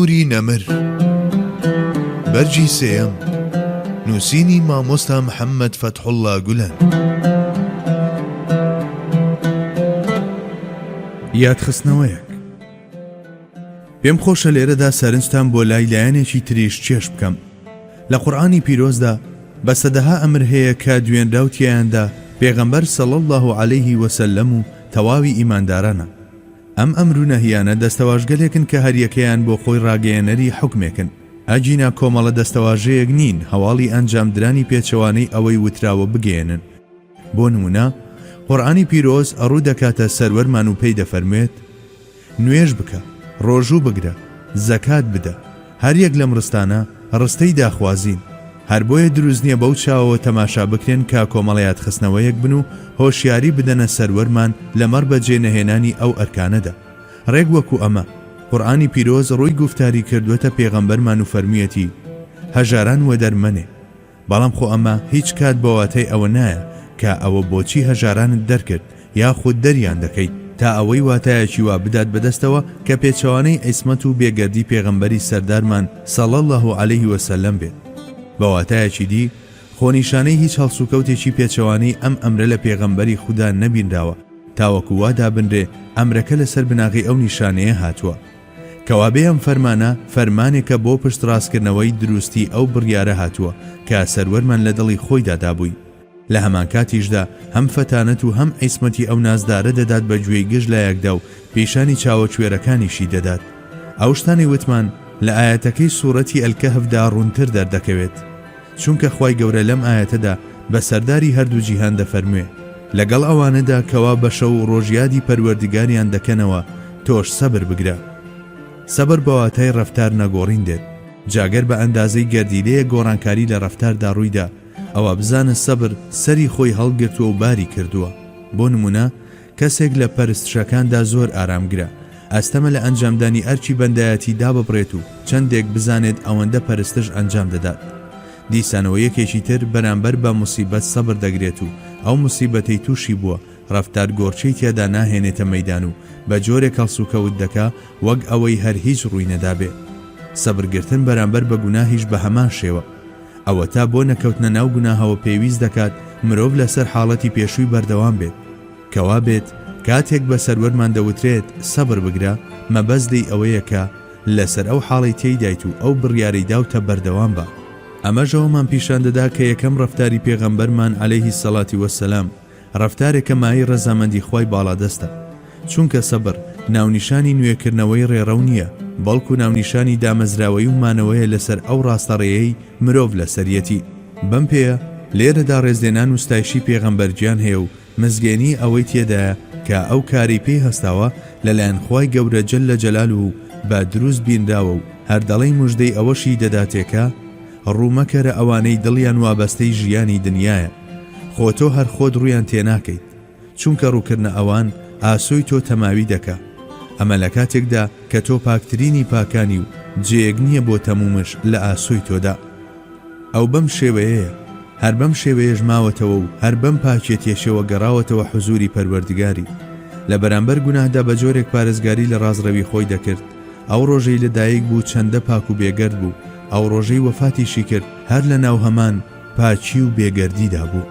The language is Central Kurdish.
نوری نەمر بەرجی سێیەم نووسینی مامۆستا محەممەد فەتحوڵڵا گولەن. یادخستنەوەیەک. پێم خۆشە لێرەدا سەرنجتان بۆ لای لایەنێکی تریش چێش بکەم. لە قورئانی پیرۆزدا بە سەدەها ئەمر هەیە کە دوێنراو تیایاندا پێغەمبەر صلی الله علیه وسلم و تەواوی ئیماندارانە. ئەم ئەمر و نەهیانە دەستەواژگەلێکن کە هەریەکەیان بۆ خۆی ڕاگەیەنەری حوکمێکن. ئەجینا کۆمەڵە دەستەواژەیەک نین هەواڵی ئەنجامدرانی پێچەوانەی ئەوەی وتراوە بگەێنن. بۆ نمونە قورئانی پیرۆز ئەڕوو دەکاتە سەروەرمان و پێی دەفەرموێت نوێژ بکە، ڕۆژوو بگرە، زەکات بدە، هەریەک لەم ڕستانە ڕستەی داخوازین. هەر بۆیە دروست نییە بەو چاوەوە تەماشا بکرێن کە کۆمەڵەیات خستنەوەیەک بن و هۆشیاری بدەنە سەروەرمان لەمەڕ بەجێ نەهێنانی ئەو ئەرکانەدا. ڕێک وەکو ئەمە قورئانی پیرۆز ڕووی گوفتاری کردووەتە پێغەمبەرمان و فەرمیەتی هەژاران وە دەرمەنێ، بەڵام خۆ ئەمە هیچ کات بەواتای ئەوە نایە کە ئەوە بۆچی هەژارانت دەرکرد یاخود دەریان دەکەیت تا ئەوەی واتایەکی وا بدات بەدەستەوە کە پێچەوانەی عیسمەت و بێگەردی پێغەمبەری سەردارمان صلی الله علیه وسلم بێت. بەواتایەکی دی خۆنیشانەی هیچ هەڵسوکەوتێکی پێچەوانەی ئەم ئەمرە لە پێغەمبەری خوددا نەبینراوە تاوەکو وا دابنرێ ئەمرەکە لەسەر بناغی ئەو نیشانەیە هاتووە. کەوابێ ئەم فەرمانە فەرمانێکە بۆ پشت ڕاستکردنەوەی دروستی ئەو بڕیارە هاتووە کە سەروەرمان لە دڵی خۆیدا دابووی. لە هەمان کاتیشدا هەم فەتانەت و هەم عیسمەتی ئەو نازدارە دەدات بە گوێی گشت لایەکدا و پیشانی چاوەکوێرەکانیشی دەدات. ئەو شتانی وتمان لە ئاەتەکەی سوورەتی ئەلکەهفدا ڕوونتر دەردەکەوێت، چونکە خوای گەورە لەم ئاەتەدا بە سەرداری هەردوو جیهان دەفەرموێ لەگەڵ ئەوانەدا کەوا بە شەو و ڕۆژیادی پەروەردگاریان دەکەنەوە تۆش سەبر بگرە. سەبر بەواتای ڕەفتار نەگۆڕین دێت. جاگەر بە ئەندازەی گەردیلەیە گۆڕانکاری لە ڕەفتاردا ڕوویدا ئەوە بزانە سەبر سەری خۆی هەڵگرتووە و باری کردووە. بۆ نمونە کەسێک لە پەرستشەکاندا زۆر ئارامگرە، ئەستەمە لە ئەنجامدانی ئەرچی بەندایەتی داببڕێت و چەندێک بزانێت ئەوەندە پەرستش ئەنجام دەدات. دیسانەوە یەکێکی تر بەرامبەر بە موسیبەت سەبر دەگرێت و ئەو موسیبەتەی تووشی بووە ڕەفتار گۆرچەی تێدا ناهێنێتە مەیدان و بە جۆرێک هەڵسوکەوت دەکا وەک ئەوەی هەر هیچ ڕووی نەدابێ. سەبرگرتن بەرامبەر بە گوناهیش بە هەمان شێوە. ئەوە تا بۆ نەکەوتنە ناو گوناهەوە پێویست دەکات مرۆڤ لەسەر حاڵەتی پێشووی بەردەوام بێت. کەوا بێت کاتێک بە سەروەرمان دەوترێت سەبر بگرە مەبەستەی ئەوەیە کە لەسەر ئەو حاڵی تێیدایت و ئەو بڕیارەی داوتە بەردەوام بە. ئەمەش ئەومان پیشان دەدا کە یەکەم ڕەفتاری پێغەمبەرمان عەلەیهی سەڵاتی وەسەلام ڕەفتارێکە مای ڕەزامەندی خوای باڵادەستە، چونکە سەبر ناونیشانی نوێکردنەوەی ڕێڕەو نییە، بەڵکو ناونیشانی دامەزراوەی و مانەوەیە لەسەر ئەو ڕاستەڕێیەی مرۆڤ لەسەریەتی. بەم پێیە لێرەدا ڕێزلێنان و ستایشی پێغەمبەرگیان هەیە و مزگەێنی ئەوەی تێدایە کە ئەو کاری پێی هەستاوە لەلایەن خوای گەورە جەللە جەلاله و با دروست بینراوە و هەردەڵەی موژدەی ئەوەشی دەداتێکە ڕوومەکەرە ئەوانەی دڵیان وابەستەی ژیانی دنیاە. خۆ تۆ هەر خۆت ڕوویان تێناکەیت، چونکە ڕووکردنە ئەوان ئاسۆی تۆ تەماوی دەکا. ئەمە لە کاتێکدا کە تۆ پاکترینی پاکانی و جێیەک نییە بۆ تەمومش لە ئاسۆی تۆدا. ئەو بەم شێوەیەیە، هەر بەم شێوەیەش ماوەتەوە و هەر بەم پاکێتیەشەوە گەڕاوەتەوە حوزوری پەروەردگاری. لە بەرامبەر گوناهدا بە جۆرێک پارێزگاری لە ڕازڕەوی خۆی دەکرد. ئەو ڕۆژەی لەدایک بوو چەندە پاک و بێگەرد بوو، ئەو ڕۆژەی وەفاتیشی کرد هەر لە ناو هەمان پاچی و بێگەردیدا بوو.